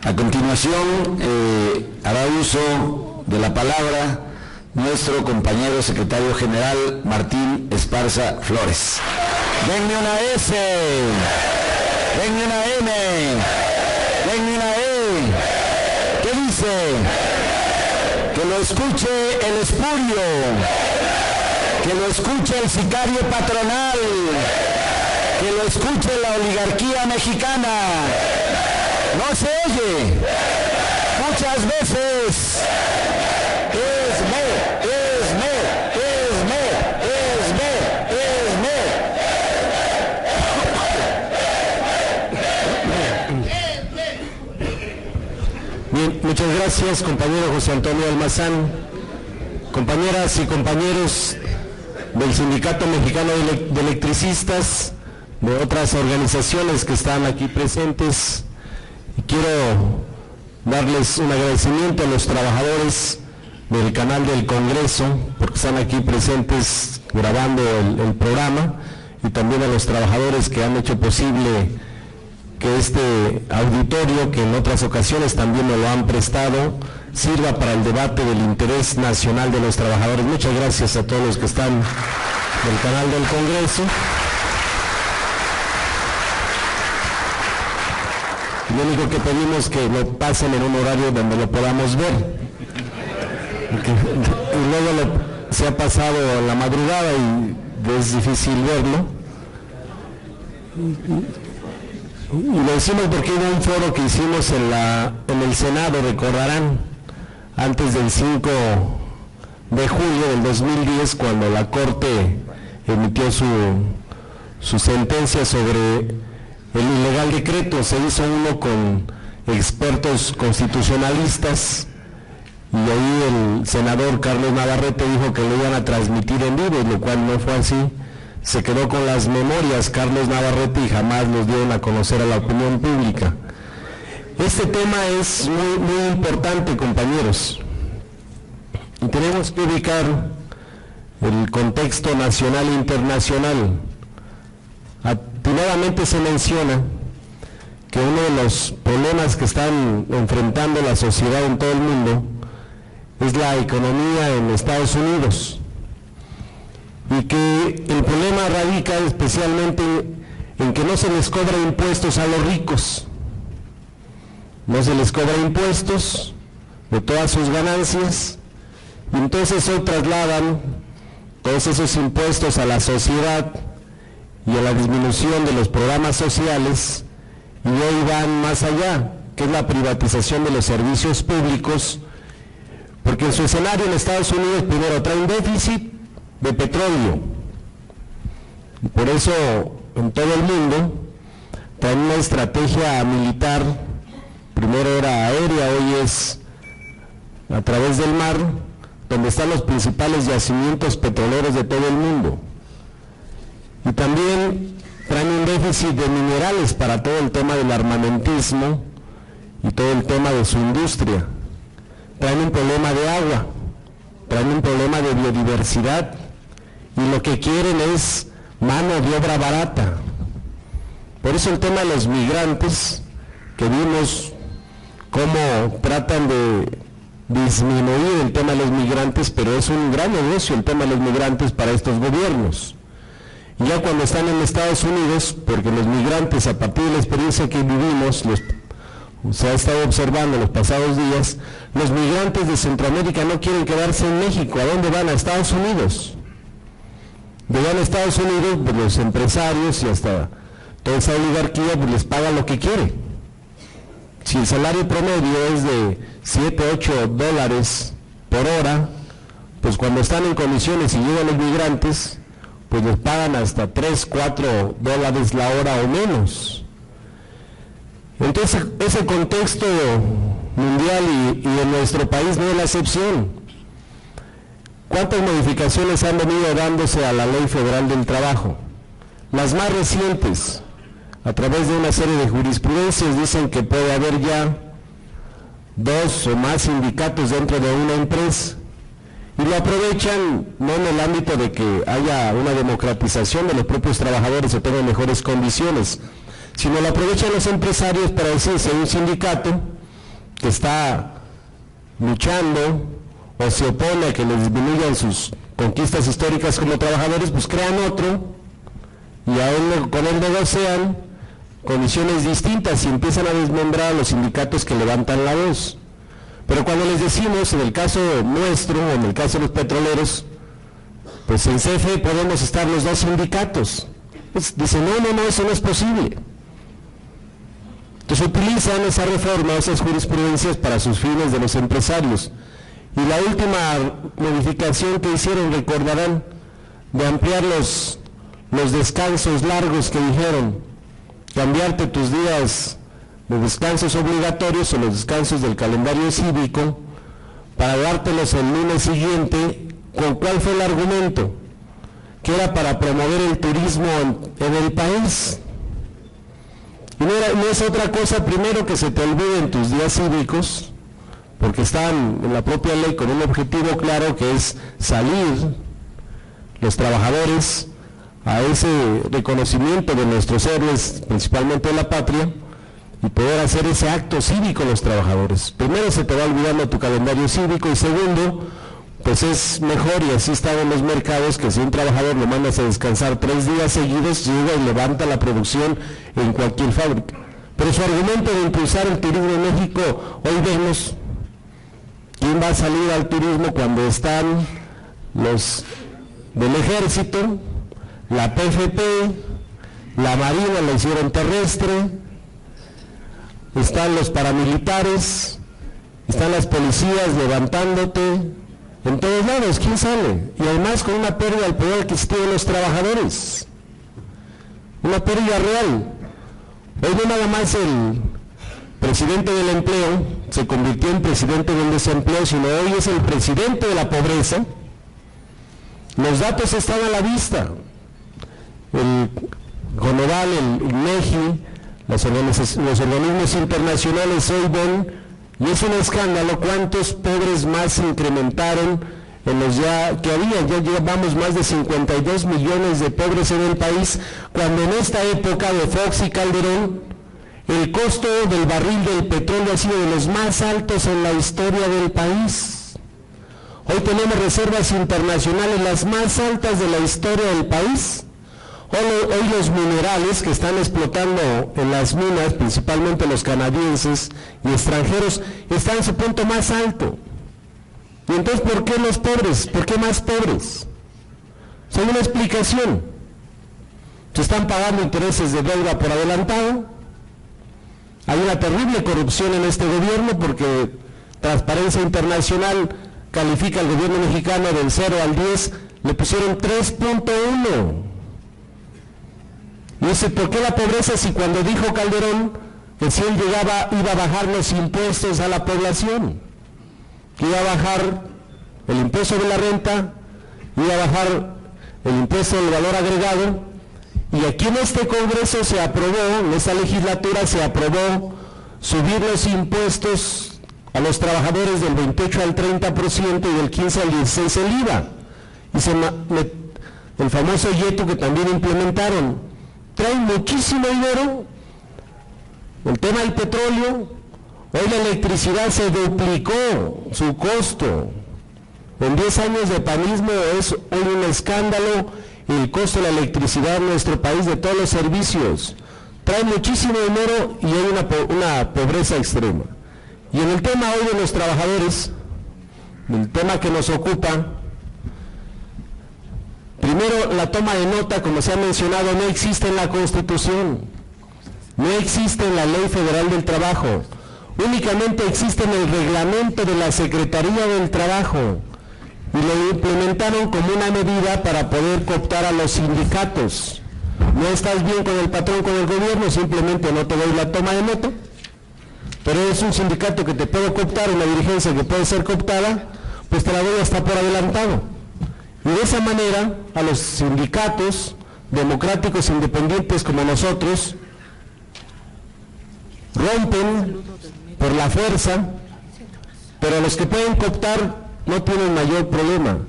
A continuación, hará uso de la palabra nuestro compañero secretario general Martín Esparza Flores. Denme una S, denme una M, denme una E. ¿Qué dice? Que lo escuche el espurio, que lo escuche el sicario patronal, que lo escuche la oligarquía mexicana. No se oye muchas veces. Bien, muchas gracias, compañero José Antonio Almazán. Compañeras y compañeros del Sindicato Mexicano de Electricistas, de otras organizaciones que están aquí presentes, y quiero darles un agradecimiento a los trabajadores del canal del Congreso, porque están aquí presentes grabando el programa, y también a los trabajadores que han hecho posible que este auditorio, que en otras ocasiones también nos lo han prestado, sirva para el debate del interés nacional de los trabajadores. Muchas gracias a todos los que están del canal del Congreso. Lo único que pedimos es que lo pasen en un horario donde lo podamos ver. Y luego se ha pasado en la madrugada y es difícil verlo. Y lo decimos porque hubo un foro que hicimos en el Senado, recordarán, antes del 5 de julio del 2010, cuando la Corte emitió su sentencia sobre el ilegal decreto. Se hizo uno con expertos constitucionalistas, y ahí el senador Carlos Navarrete dijo que lo iban a transmitir en vivo, lo cual no fue así. Se quedó con las memorias Carlos Navarrete y jamás los dieron a conocer a la opinión pública. Este tema es muy, muy importante, compañeros, y tenemos que ubicar el contexto nacional e internacional. Atinadamente se menciona que uno de los problemas que están enfrentando la sociedad en todo el mundo es la economía en Estados Unidos, y que el problema radica especialmente en que no se les cobra impuestos a los ricos, no se les cobra impuestos de todas sus ganancias, y entonces hoy trasladan todos esos impuestos a la sociedad y a la disminución de los programas sociales, y hoy van más allá, que es la privatización de los servicios públicos, porque en su escenario en Estados Unidos primero trae un déficit de petróleo, y por eso en todo el mundo traen una estrategia militar. Primero era aérea, hoy es a través del mar, donde están los principales yacimientos petroleros de todo el mundo. Y también traen un déficit de minerales para todo el tema del armamentismo y todo el tema de su industria. Traen un problema de agua, traen un problema de biodiversidad, y lo que quieren es mano de obra barata. Por eso el tema de los migrantes, que vimos cómo tratan de disminuir el tema de los migrantes, pero es un gran negocio el tema de los migrantes para estos gobiernos. Y ya cuando están en Estados Unidos, porque los migrantes, a partir de la experiencia que vivimos, se ha estado observando en los pasados días, los migrantes de Centroamérica no quieren quedarse en México. ¿A dónde van? A Estados Unidos. Llegan a Estados Unidos, pues los empresarios y hasta toda esa oligarquía pues les pagan lo que quiere. Si el salario promedio es de 7, 8 dólares por hora, pues cuando están en condiciones y llegan los migrantes, pues les pagan hasta 3, 4 dólares la hora o menos. Entonces, ese contexto mundial y en nuestro país no es la excepción. ¿Cuántas modificaciones han venido dándose a la Ley Federal del Trabajo? Las más recientes, a través de una serie de jurisprudencias, dicen que puede haber ya 2 o más sindicatos dentro de una empresa, y lo aprovechan no en el ámbito de que haya una democratización de los propios trabajadores o tengan mejores condiciones, sino lo aprovechan los empresarios para decir, si hay un sindicato, que está luchando o se opone a que les disminuyan sus conquistas históricas como trabajadores, pues crean otro y aún con él negocian condiciones distintas y empiezan a desmembrar a los sindicatos que levantan la voz. Pero cuando les decimos, en el caso nuestro, o en el caso de los petroleros, pues en CFE podemos estar los dos sindicatos. Pues dicen, no, eso no es posible. Entonces utilizan esa reforma, esas jurisprudencias para sus fines de los empresarios. Y la última modificación que hicieron, recordarán, de ampliar los descansos largos que dijeron, cambiarte tus días de descansos obligatorios o los descansos del calendario cívico para dártelos el lunes siguiente. ¿Con cuál fue el argumento? Que era para promover el turismo en el país. Y no es otra cosa, primero, que se te olviden tus días cívicos, porque están en la propia ley con un objetivo claro, que es salir los trabajadores a ese reconocimiento de nuestros héroes, principalmente de la patria, y poder hacer ese acto cívico los trabajadores. Primero se te va olvidando tu calendario cívico, y segundo, pues es mejor, y así está en los mercados, que si un trabajador lo mandas a descansar 3 días seguidos, llega y levanta la producción en cualquier fábrica. Pero su argumento de impulsar el turismo en México, hoy vemos quién va a salir al turismo cuando están los del ejército, la PFP, la Marina la hicieron terrestre, están los paramilitares, están las policías levantándote. En todos lados, ¿quién sale? Y además con una pérdida del poder adquisitivo de los trabajadores. Una pérdida real. Hoy no nada más el presidente del empleo se convirtió en presidente del desempleo, sino hoy es el presidente de la pobreza. Los datos están a la vista. El Coneval, el INEGI, los organismos internacionales hoy ven. Y es un escándalo cuántos pobres más se incrementaron en los ya llevamos más de 52 millones de pobres en el país, cuando en esta época de Fox y Calderón el costo del barril del petróleo ha sido de los más altos en la historia del país. Hoy tenemos reservas internacionales las más altas de la historia del país. Hoy los minerales que están explotando en las minas, principalmente los canadienses y extranjeros, están en su punto más alto. Y entonces, ¿por qué los pobres? ¿Por qué más pobres? Son una explicación. Se están pagando intereses de deuda por adelantado. Hay una terrible corrupción en este gobierno, porque Transparencia Internacional califica al gobierno mexicano del 0 al 10, le pusieron 3.1. Y dice, ¿por qué la pobreza si cuando dijo Calderón que si él llegaba iba a bajar los impuestos a la población? Que iba a bajar el impuesto de la renta, iba a bajar el impuesto del valor agregado, y aquí en este Congreso se aprobó, en esta legislatura se aprobó subir los impuestos a los trabajadores del 28 al 30% y del 15 al 16% el IVA. Y el famoso YETU que también implementaron. Trae muchísimo dinero. El tema del petróleo, hoy la electricidad se duplicó su costo. En 10 años de panismo es hoy un escándalo el costo de la electricidad en nuestro país, de todos los servicios. Trae muchísimo dinero y hay una pobreza extrema. Y en el tema hoy de los trabajadores, el tema que nos ocupa, primero, la toma de nota, como se ha mencionado, no existe en la Constitución, no existe en la Ley Federal del Trabajo, únicamente existe en el reglamento de la Secretaría del Trabajo, y lo implementaron como una medida para poder cooptar a los sindicatos. No estás bien con el patrón, con el gobierno, simplemente no te doy la toma de nota, pero es un sindicato que te puede cooptar, una dirigencia que puede ser cooptada, pues te la doy hasta por adelantado. Y de esa manera, a los sindicatos democráticos independientes como nosotros, rompen por la fuerza, pero los que pueden cooptar no tienen mayor problema.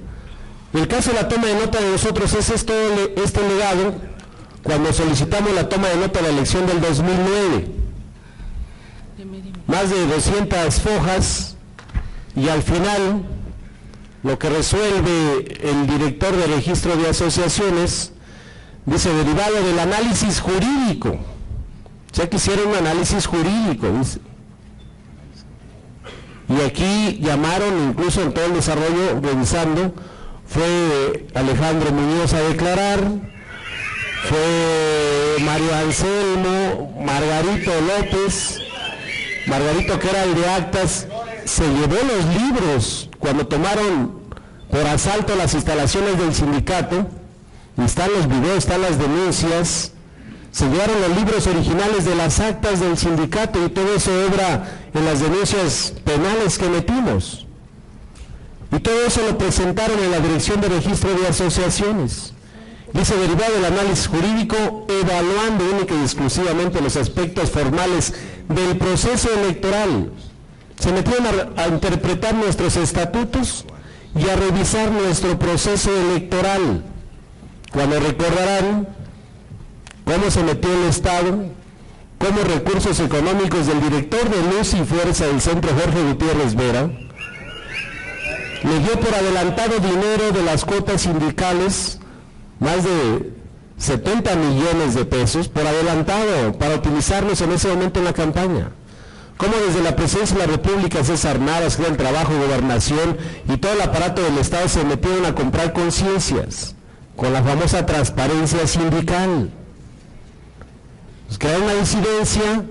El caso de la toma de nota de nosotros es este legado cuando solicitamos la toma de nota de la elección del 2009. más de 200 fojas, y al final lo que resuelve el director de registro de asociaciones dice: derivado del análisis jurídico. O sea, que hicieron un análisis jurídico, dice. Y aquí llamaron, incluso en todo el desarrollo, revisando, fue Alejandro Muñoz a declarar, fue Mario Anselmo, Margarito López, Margarito, que era el de actas, se llevó los libros cuando tomaron por asalto las instalaciones del sindicato, y están los videos, están las denuncias, se llevaron los libros originales de las actas del sindicato, y todo eso obra en las denuncias penales que metimos. Y todo eso lo presentaron en la Dirección de Registro de Asociaciones. Dice: derivado del análisis jurídico, evaluando única y exclusivamente los aspectos formales del proceso electoral. Se metieron a interpretar nuestros estatutos y a revisar nuestro proceso electoral. Cuando recordarán cómo se metió el Estado, cómo recursos económicos del director de Luz y Fuerza del Centro, Jorge Gutiérrez Vera, le dio por adelantado dinero de las cuotas sindicales, más de 70 millones de pesos por adelantado, para utilizarlos en ese momento en la campaña. Cómo desde la Presidencia de la República, César Navas, que era el trabajo, Gobernación y todo el aparato del Estado se metieron a comprar conciencias con la famosa transparencia sindical. Pues crearon una disidencia,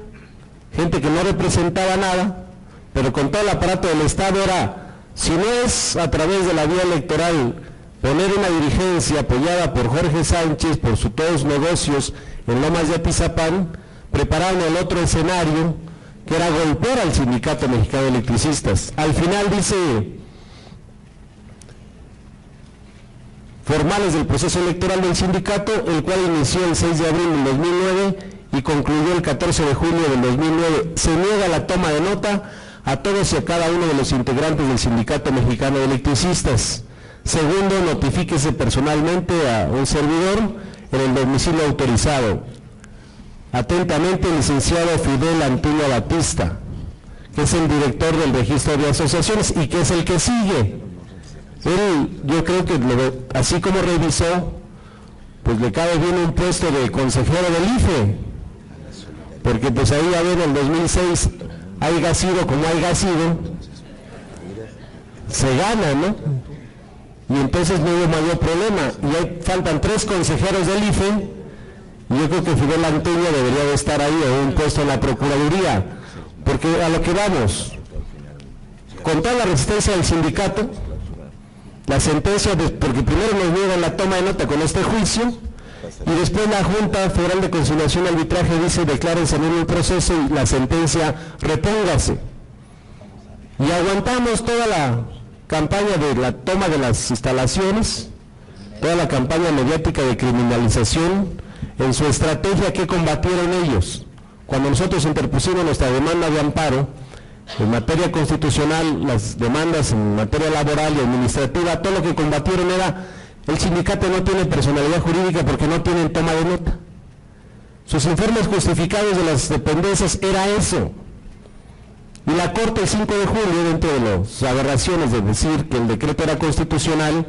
gente que no representaba nada, pero con todo el aparato del Estado era, si no es a través de la vía electoral, poner una dirigencia apoyada por Jorge Sánchez, por sus todos negocios en Lomas de Atizapán, prepararon el otro escenario, que era golpear al Sindicato Mexicano de Electricistas. Al final dice: formales del proceso electoral del sindicato, el cual inició el 6 de abril del 2009 y concluyó el 14 de julio del 2009. Se niega la toma de nota a todos y a cada uno de los integrantes del Sindicato Mexicano de Electricistas. Segundo, notifíquese personalmente a un servidor en el domicilio autorizado. Atentamente, el licenciado Fidel Antonio Batista, que es el director del registro de asociaciones y que es el que sigue. Él, yo creo que así como revisó, pues le cabe bien un puesto de consejero del IFE, porque pues ahí a ver, en el 2006, haya sido como haya sido, se gana, ¿no? Y entonces no hubo mayor problema. Y ahí faltan 3 consejeros del IFE, y yo creo que Fidel Antonio debería de estar ahí, o un puesto en la Procuraduría, porque a lo que vamos, con toda la resistencia del sindicato, la sentencia, porque primero nos niegan la toma de nota con este juicio, y después la Junta Federal de Conciliación y Arbitraje dice: declárense en el proceso y la sentencia repóngase. Y aguantamos toda la campaña de la toma de las instalaciones, toda la campaña mediática de criminalización, en su estrategia que combatieron ellos. Cuando nosotros interpusimos nuestra demanda de amparo, en materia constitucional, las demandas en materia laboral y administrativa, todo lo que combatieron era: el sindicato no tiene personalidad jurídica porque no tienen toma de nota. Sus informes justificados de las dependencias era eso. Y la Corte el 5 de julio, dentro de las aberraciones de decir que el decreto era constitucional,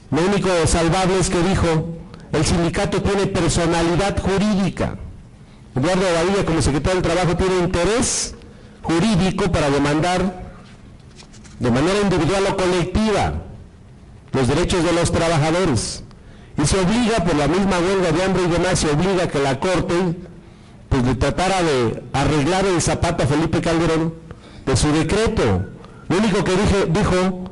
lo único salvable es que dijo: el sindicato tiene personalidad jurídica. Eduardo Badilla, como secretario del Trabajo, tiene interés jurídico para demandar de manera individual o colectiva los derechos de los trabajadores, y se obliga, por la misma huelga de hambre y demás, se obliga a que la Corte pues le tratara de arreglar el zapato a Felipe Calderón de su decreto. Lo único que dijo,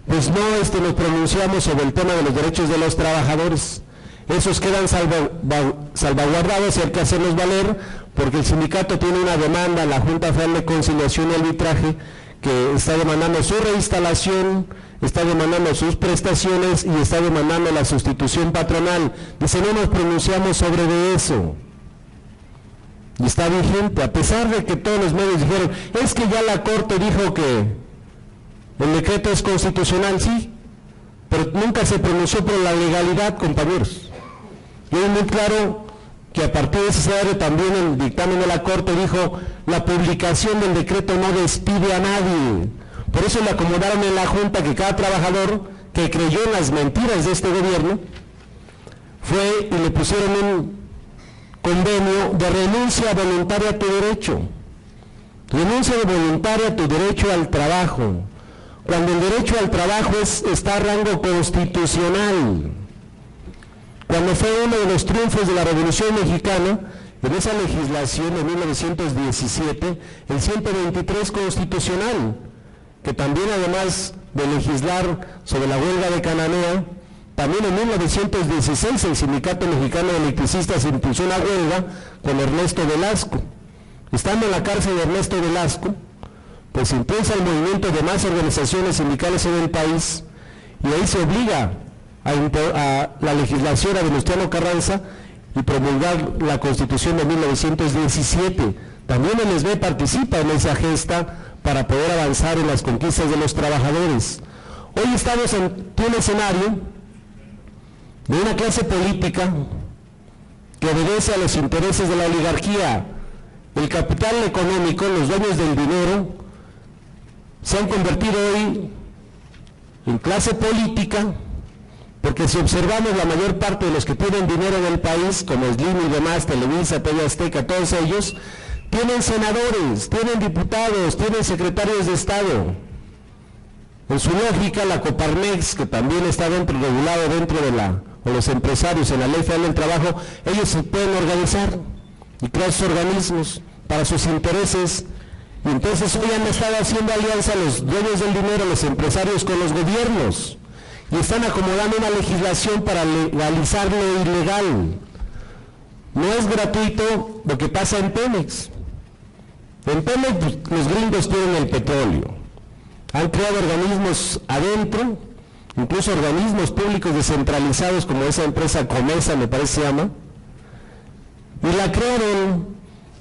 pues no nos pronunciamos sobre el tema de los derechos de los trabajadores, esos quedan salvaguardados y hay que hacerlos valer, porque el sindicato tiene una demanda en la Junta Federal de Conciliación y Arbitraje, que está demandando su reinstalación, está demandando sus prestaciones y está demandando la sustitución patronal. Dice: no nos pronunciamos sobre de eso. Y está vigente, a pesar de que todos los medios dijeron: es que ya la Corte dijo que el decreto es constitucional. Sí, pero nunca se pronunció por la legalidad, compañeros. Y es muy claro que a partir de ese escenario también el dictamen de la Corte dijo, la publicación del decreto no despide a nadie. Por eso le acomodaron en la Junta que cada trabajador que creyó en las mentiras de este gobierno fue y le pusieron un convenio de renuncia voluntaria a tu derecho. Renuncia voluntaria a tu derecho al trabajo, cuando el derecho al trabajo está a rango constitucional. Cuando fue uno de los triunfos de la Revolución Mexicana, en esa legislación de 1917, el 123 constitucional, que también además de legislar sobre la huelga de Cananea, también en 1916 el Sindicato Mexicano de Electricistas impulsó una huelga con Ernesto Velasco. Estando en la cárcel de Ernesto Velasco, pues impulsa el movimiento de más organizaciones sindicales en el país, y ahí se obliga a la legislación a Venustiano Carranza y promulgar la Constitución de 1917. También el SB participa en esa gesta para poder avanzar en las conquistas de los trabajadores. Hoy estamos ante un escenario de una clase política que obedece a los intereses de la oligarquía. El capital económico, los dueños del dinero, se han convertido hoy en clase política, porque si observamos la mayor parte de los que tienen dinero en el país, como Slim y demás, Televisa, TV Azteca, todos ellos, tienen senadores, tienen diputados, tienen secretarios de Estado. En su lógica, la Coparmex, que también está regulado dentro de o los empresarios en la Ley Federal del Trabajo, ellos se pueden organizar y crear sus organismos para sus intereses. Y entonces hoy han estado haciendo alianza los dueños del dinero, los empresarios, con los gobiernos, y están acomodando una legislación para legalizar lo ilegal. No es gratuito lo que pasa en Pemex. En Pemex pues, los gringos tienen el petróleo, han creado organismos adentro, incluso organismos públicos descentralizados como esa empresa Comesa, me parece se llama, y la crearon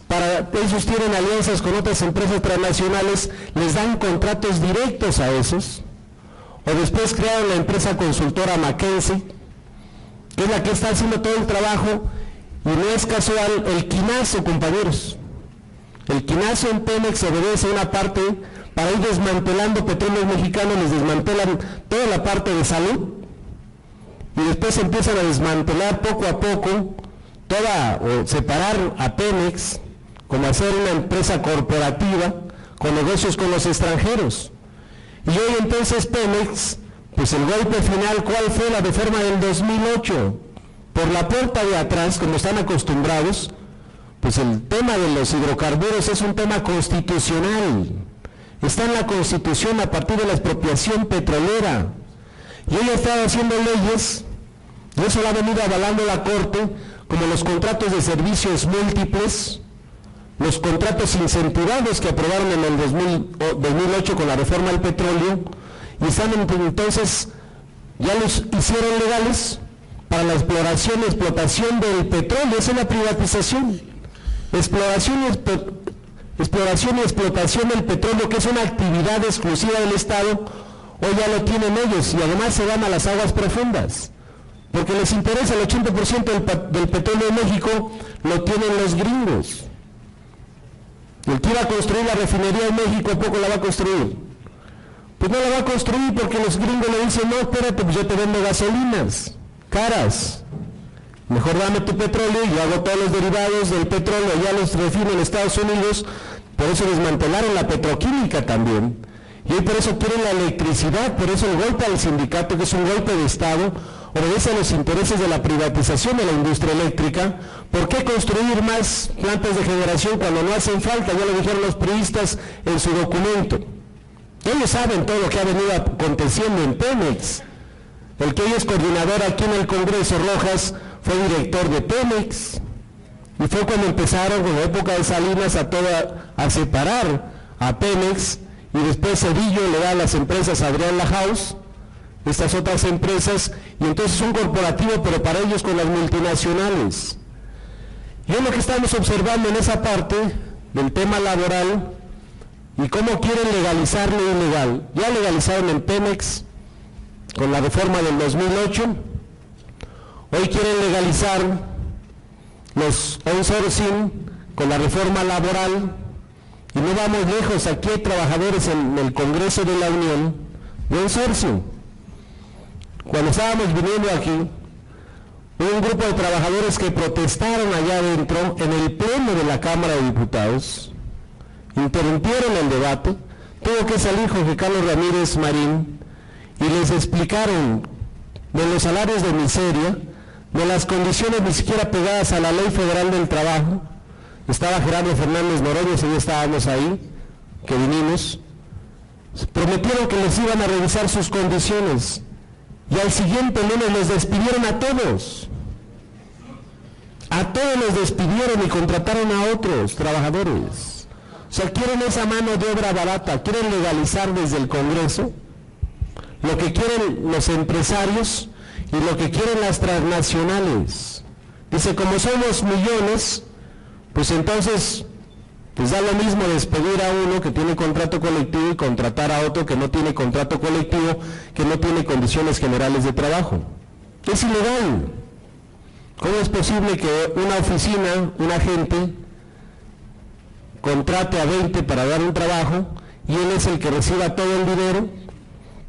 para, ellos tienen alianzas con otras empresas transnacionales, les dan contratos directos a esos, o después crearon la empresa consultora McKinsey, que es la que está haciendo todo el trabajo, y no es casual, el quinazo, compañeros, el quinazo en Pemex obedece a una parte, para ir desmantelando Petróleos Mexicanos, les desmantelan toda la parte de salud, y después empiezan a desmantelar poco a poco, o separar a Pemex, como hacer una empresa corporativa, con negocios con los extranjeros. Y hoy entonces Pemex, pues el golpe final, ¿cuál fue? La reforma del 2008, por la puerta de atrás, como están acostumbrados, pues el tema de los hidrocarburos es un tema constitucional, está en la Constitución a partir de la expropiación petrolera, y hoy están haciendo leyes, y eso lo ha venido avalando la Corte, como los contratos de servicios múltiples, los contratos incentivados que aprobaron en el 2008 con la reforma del petróleo, y están entonces, ya los hicieron legales para la exploración y explotación del petróleo. Esa es la privatización, exploración y explotación del petróleo, que es una actividad exclusiva del Estado, hoy ya lo tienen ellos, y además se van a las aguas profundas, porque les interesa. El 80% del petróleo de México lo tienen los gringos. El que iba a construir la refinería en México, ¿a poco la va a construir? Pues no la va a construir porque los gringos le dicen, no, espérate, pues yo te vendo gasolinas caras, mejor dame tu petróleo y yo hago todos los derivados del petróleo, ya los refino en Estados Unidos. Por eso desmantelaron la petroquímica también, y hoy por eso quieren la electricidad. Por eso el golpe al sindicato, que es un golpe de Estado, obedece a los intereses de la privatización de la industria eléctrica. ¿Por qué construir más plantas de generación cuando no hacen falta? Ya lo dijeron los priistas en su documento. Ellos saben todo lo que ha venido aconteciendo en Pemex. El que hoy es coordinador aquí en el Congreso, Rojas, fue director de Pemex, y fue cuando empezaron con la época de Salinas a separar a Pemex, y después Cedillo le da a las empresas a Adrián Lahouse, estas otras empresas, y entonces un corporativo, pero para ellos con las multinacionales. Y es lo que estamos observando en esa parte del tema laboral, y cómo quieren legalizar lo ilegal. Ya legalizaron en Pemex con la reforma del 2008, hoy quieren legalizar los outsourcing con la reforma laboral, y no vamos lejos, aquí hay trabajadores en el Congreso de la Unión de outsourcing. Cuando estábamos viniendo aquí, hubo un grupo de trabajadores que protestaron allá adentro en el pleno de la Cámara de Diputados, interrumpieron el debate, tuvo que salir Jorge Carlos Ramírez Marín y les explicaron de los salarios de miseria, de las condiciones ni siquiera pegadas a la Ley Federal del Trabajo. Estaba Gerardo Fernández Noroña, y ya estábamos ahí, que vinimos. Prometieron que les iban a revisar sus condiciones y al siguiente lunes los despidieron a todos. A todos los despidieron y contrataron a otros trabajadores. O sea, quieren esa mano de obra barata, quieren legalizar desde el Congreso lo que quieren los empresarios y lo que quieren las transnacionales. Dice, como somos millones, pues entonces pues da lo mismo despedir a uno que tiene contrato colectivo y contratar a otro que no tiene contrato colectivo, que no tiene condiciones generales de trabajo. Es ilegal. ¿Cómo es posible que una oficina, un agente, contrate a 20 para dar un trabajo y él es el que reciba todo el dinero?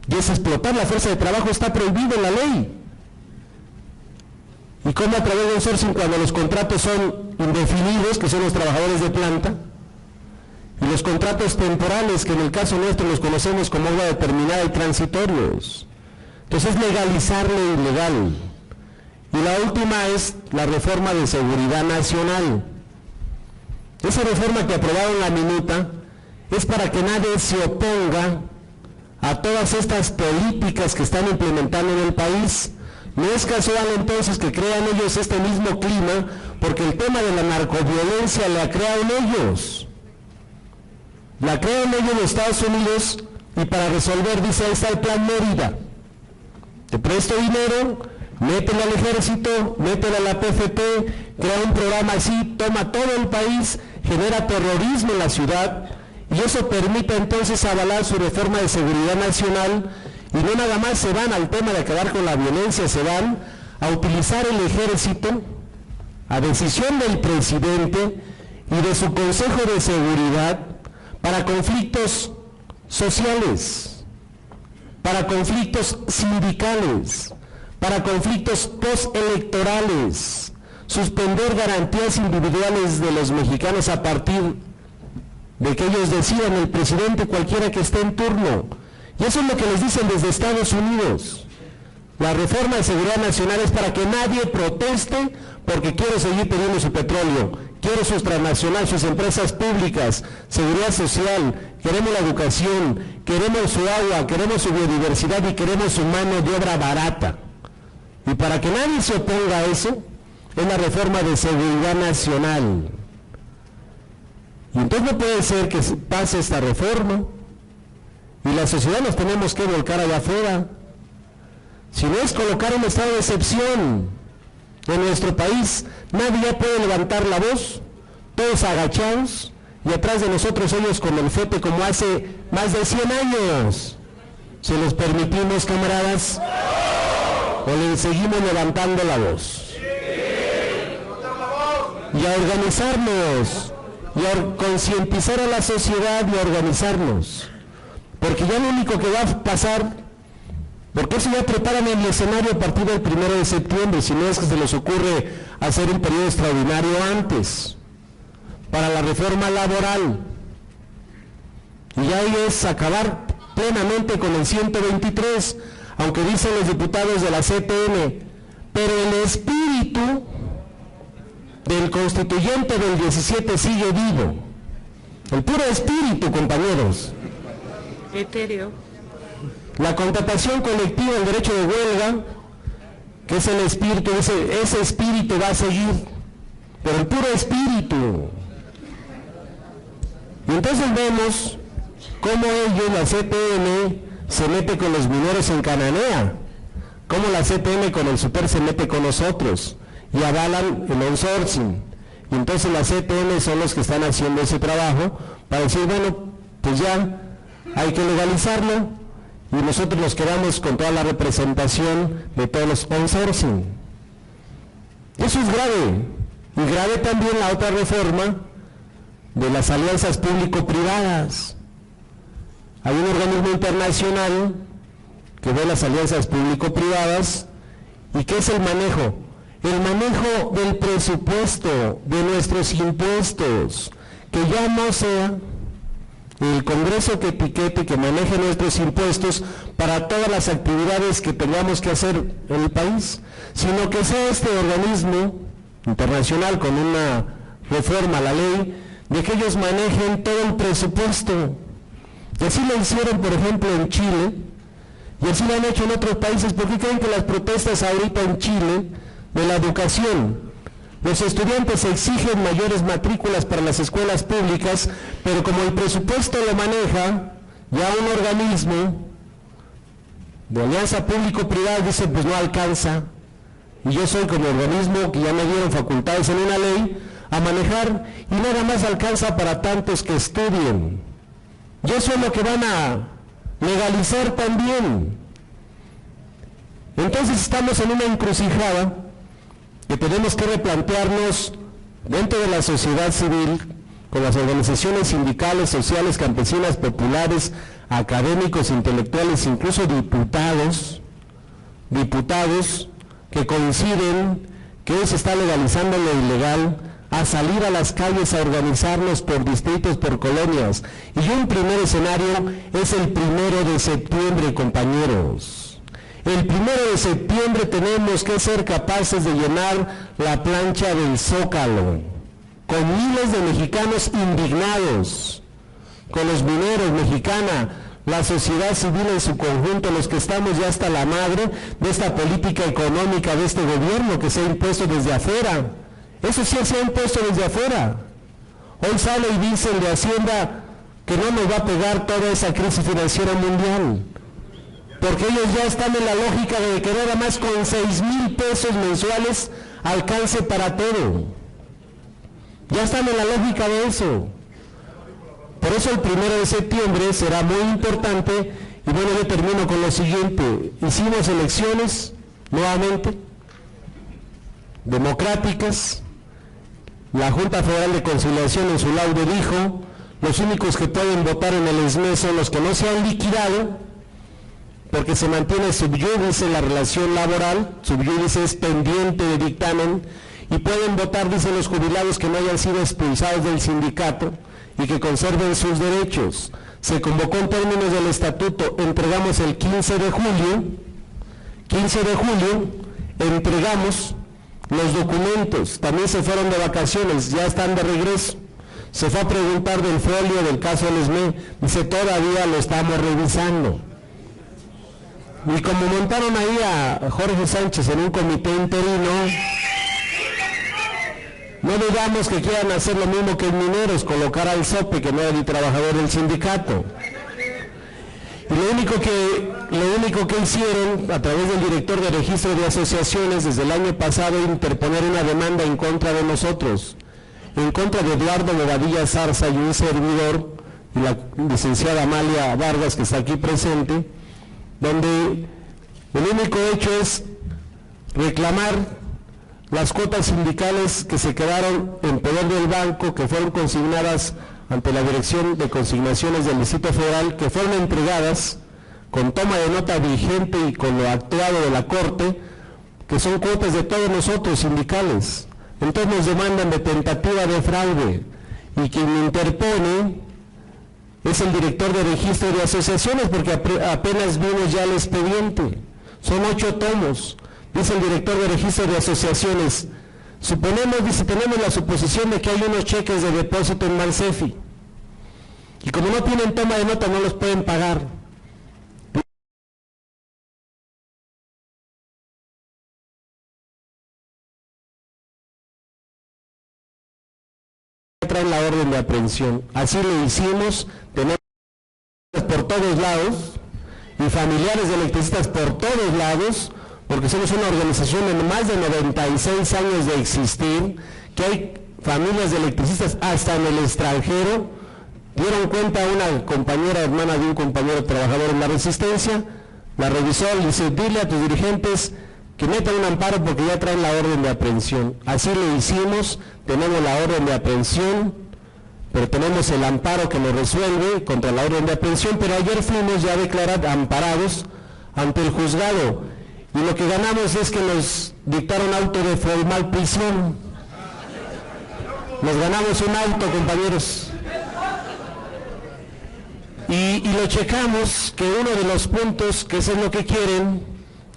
Y es explotar la fuerza de trabajo, está prohibido en la ley. ¿Y cómo a través de outsourcing cuando los contratos son indefinidos, que son los trabajadores de planta, y los contratos temporales, que en el caso nuestro los conocemos como obra determinada y transitorios? Entonces es legalizar lo ilegal. Y la última es la reforma de seguridad nacional. Esa reforma que aprobaron la minuta es para que nadie se oponga a todas estas políticas que están implementando en el país. No es casual entonces que crean ellos este mismo clima, porque el tema de la narcoviolencia la crearon ellos. La crearon ellos en Estados Unidos, y para resolver, dice, ahí está el plan Mérida. Te presto dinero, métele al ejército, métele a la PFP, crea un programa así, toma todo el país, genera terrorismo en la ciudad, y eso permite entonces avalar su reforma de seguridad nacional. Y no nada más se van al tema de acabar con la violencia, se van a utilizar el ejército a decisión del presidente y de su Consejo de Seguridad para conflictos sociales, para conflictos sindicales, para conflictos postelectorales, suspender garantías individuales de los mexicanos a partir de que ellos decidan, el presidente cualquiera que esté en turno. Y eso es lo que les dicen desde Estados Unidos. La reforma de seguridad nacional es para que nadie proteste porque quiere seguir teniendo su petróleo, quiere sus transnacionales, sus empresas públicas, seguridad social, queremos la educación, queremos su agua, queremos su biodiversidad y queremos su mano de obra barata. Y para que nadie se oponga a eso, es la reforma de seguridad nacional. Y entonces no puede ser que pase esta reforma y la sociedad nos tenemos que volcar allá afuera. Si no es colocar un estado de excepción en nuestro país, nadie ya puede levantar la voz, todos agachados, y atrás de nosotros ellos con el fete como hace más de 100 años. ¿Se los permitimos, camaradas? ¿O le seguimos levantando la voz? Y a organizarnos, y a concientizar a la sociedad y a organizarnos. Porque ya lo único que va a pasar, porque eso ya preparan el escenario a partir del 1 de septiembre, si no es que se les ocurre hacer un periodo extraordinario antes, para la reforma laboral. Y ahí es acabar plenamente con el 123, aunque dicen los diputados de la CTM, pero el espíritu del constituyente del 17 sigue vivo. El puro espíritu, compañeros. Etéreo. La contratación colectiva, el derecho de huelga, que es el espíritu, ese espíritu va a seguir, pero el puro espíritu. Y entonces vemos cómo ellos, la CTM, se mete con los mineros en Cananea, cómo la CTM con el Super se mete con nosotros y avalan el outsourcing. Y entonces la CTM son los que están haciendo ese trabajo para decir, bueno, pues ya hay que legalizarlo, y nosotros nos quedamos con toda la representación de todos los outsourcing. Eso es grave, Y grave también la otra reforma de las alianzas público-privadas. Hay un organismo internacional que ve las alianzas público-privadas. ¿Y qué es el manejo? El manejo del presupuesto, de nuestros impuestos, que ya no sea el Congreso que etiquete, que maneje nuestros impuestos para todas las actividades que tengamos que hacer en el país, sino que sea este organismo internacional con una reforma a la ley, de que ellos manejen todo el presupuesto. Y así lo hicieron, por ejemplo, en Chile, y así lo han hecho en otros países. ¿Por qué creen que las protestas ahorita en Chile de la educación? Los estudiantes exigen mayores matrículas para las escuelas públicas, pero como el presupuesto lo maneja ya un organismo de alianza público-privada, dice, pues no alcanza. Y yo soy como organismo que ya me dieron facultades en una ley a manejar, y nada más alcanza para tantos que estudien. Y eso es lo que van a legalizar también. Entonces estamos en una encrucijada que tenemos que replantearnos dentro de la sociedad civil, con las organizaciones sindicales, sociales, campesinas, populares, académicos, intelectuales, incluso diputados que coinciden que hoy se está legalizando lo ilegal, a salir a las calles a organizarnos por distritos, por colonias. Y un primer escenario es el 1 de septiembre, compañeros. El 1 de septiembre tenemos que ser capaces de llenar la plancha del Zócalo, con miles de mexicanos indignados, con los mineros, mexicana, la sociedad civil en su conjunto, los que estamos ya hasta la madre de esta política económica de este gobierno que se ha impuesto desde afuera. Eso sí se ha impuesto desde afuera. Hoy sale y dice el de Hacienda que no nos va a pegar toda esa crisis financiera mundial, porque ellos ya están en la lógica de que nada más con 6,000 pesos mensuales alcance para todo. Ya están en la lógica de eso. Por eso el 1 de septiembre será muy importante. Y bueno, yo termino con lo siguiente. Hicimos elecciones nuevamente democráticas. La Junta Federal de Conciliación en su laudo dijo: los únicos que pueden votar en el SME son los que no se han liquidado, porque se mantiene subyúdice la relación laboral, subyúdice es pendiente de dictamen, y pueden votar, dicen los jubilados, que no hayan sido expulsados del sindicato y que conserven sus derechos. Se convocó en términos del estatuto, entregamos el 15 de julio, entregamos los documentos, también se fueron de vacaciones, ya están de regreso. Se fue a preguntar del folio del caso del SME, dice, todavía lo estamos revisando. Y como montaron ahí a Jorge Sánchez en un comité interino, no digamos que quieran hacer lo mismo que en Mineros, colocar al SOPE, que no era ni trabajador del sindicato. Y lo único que hicieron, a través del director de registro de asociaciones, desde el año pasado, interponer una demanda en contra de nosotros, en contra de Eduardo Bobadilla Zarza y un servidor, y la licenciada Amalia Vargas, que está aquí presente, donde el único hecho es reclamar las cuotas sindicales que se quedaron en poder del banco, que fueron consignadas ante la Dirección de Consignaciones del Distrito Federal, que fueron entregadas con toma de nota vigente y con lo actuado de la Corte, que son cuotas de todos nosotros sindicales. Entonces nos demandan de tentativa de fraude, y quien interpone es el director de registro de asociaciones, porque apenas vimos ya el expediente. Son 8 tomos. Dice el director de registro de asociaciones, suponemos, dice, tenemos la suposición de que hay unos cheques de depósito en Bansefi, y como no tienen toma de nota no los pueden pagar. Traen la orden de aprehensión. Así lo hicimos, tenemos por todos lados y familiares de electricistas por todos lados, porque somos una organización en más de 96 años de existir, que hay familias de electricistas hasta en el extranjero. Dieron cuenta a una compañera hermana de un compañero trabajador en la Resistencia, la revisó y dice, dile a tus dirigentes que metan un amparo porque ya traen la orden de aprehensión. Así lo hicimos, tenemos la orden de aprehensión, pero tenemos el amparo que nos resuelve contra la orden de aprehensión, pero ayer fuimos ya declarados amparados ante el juzgado, y lo que ganamos es que nos dictaron auto de formal prisión. Nos ganamos un auto, compañeros. Y lo checamos, que uno de los puntos, que eso es lo que quieren,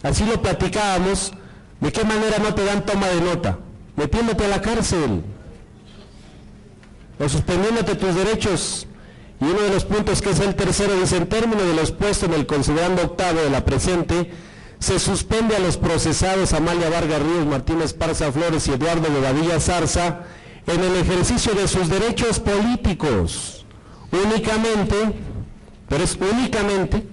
así lo platicábamos, de qué manera no te dan toma de nota, metiéndote a la cárcel, o suspendiéndote tus derechos. Y uno de los puntos, que es el tercero, dice: en términos de lo expuesto en el considerando octavo de la presente, se suspende a los procesados Amalia Vargas Ríos, Martín Esparza Flores y Eduardo Bobadilla Zarza en el ejercicio de sus derechos políticos, únicamente, pero es únicamente,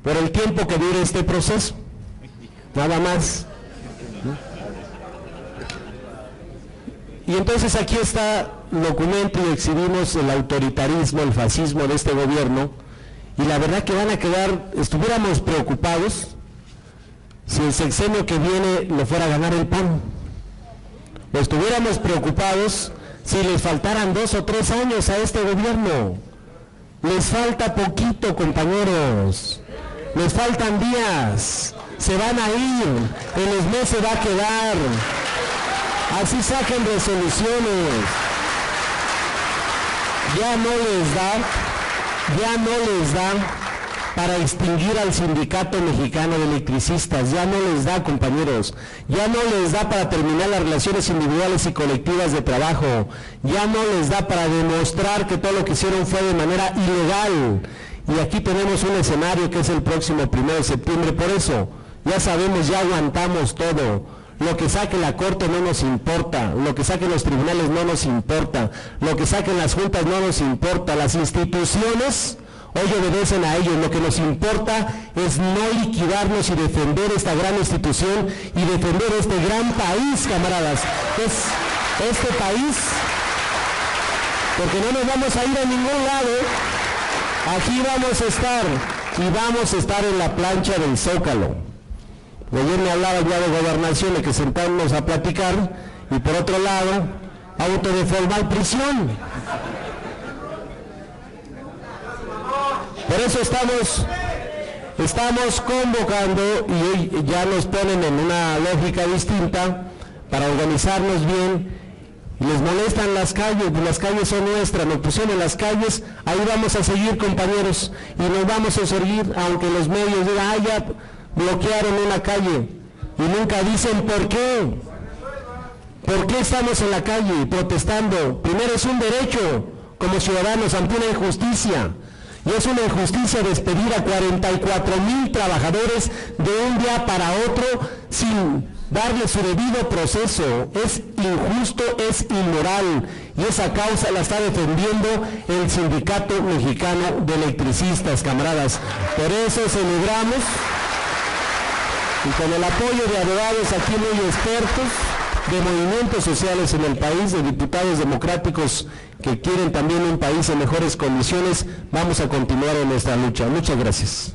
por el tiempo que dure este proceso, nada más. Y entonces aquí está el documento y exhibimos el autoritarismo, el fascismo de este gobierno, y la verdad que van a quedar, estuviéramos preocupados si el sexenio que viene lo fuera a ganar el PAN, o estuviéramos preocupados si les faltaran 2 o 3 años a este gobierno. Les falta poquito, compañeros, les faltan días, se van a ir, el ESME se va a quedar, así saquen resoluciones, ya no les da para extinguir al Sindicato Mexicano de Electricistas, ya no les da, compañeros, ya no les da para terminar las relaciones individuales y colectivas de trabajo, ya no les da para demostrar que todo lo que hicieron fue de manera ilegal. Y aquí tenemos un escenario que es el próximo 1 de septiembre, por eso ya sabemos, ya aguantamos todo. Lo que saque la Corte no nos importa, lo que saquen los tribunales no nos importa, lo que saquen las juntas no nos importa, las instituciones hoy obedecen a ellos. Lo que nos importa es no liquidarnos y defender esta gran institución y defender este gran país, camaradas, que es este país, porque no nos vamos a ir a ningún lado. Aquí vamos a estar, y vamos a estar en la plancha del Zócalo. Ayer me hablaba ya de gobernación, de que sentarnos a platicar, y por otro lado, auto de formal prisión. Por eso estamos convocando, y hoy ya nos ponen en una lógica distinta para organizarnos bien. Y les molestan las calles son nuestras, nos pusieron en las calles, ahí vamos a seguir, compañeros, y nos vamos a seguir, aunque los medios digan: ya bloquearon una calle, y nunca dicen por qué. ¿Por qué estamos en la calle protestando? Primero, es un derecho como ciudadanos ante una injusticia, y es una injusticia despedir a 44,000 trabajadores de un día para otro sin darle su debido proceso. Es injusto, es inmoral, y esa causa la está defendiendo el Sindicato Mexicano de Electricistas, camaradas. Por eso celebramos, y con el apoyo de abogados aquí muy expertos, de movimientos sociales en el país, de diputados democráticos que quieren también un país en mejores condiciones, vamos a continuar en nuestra lucha. Muchas gracias.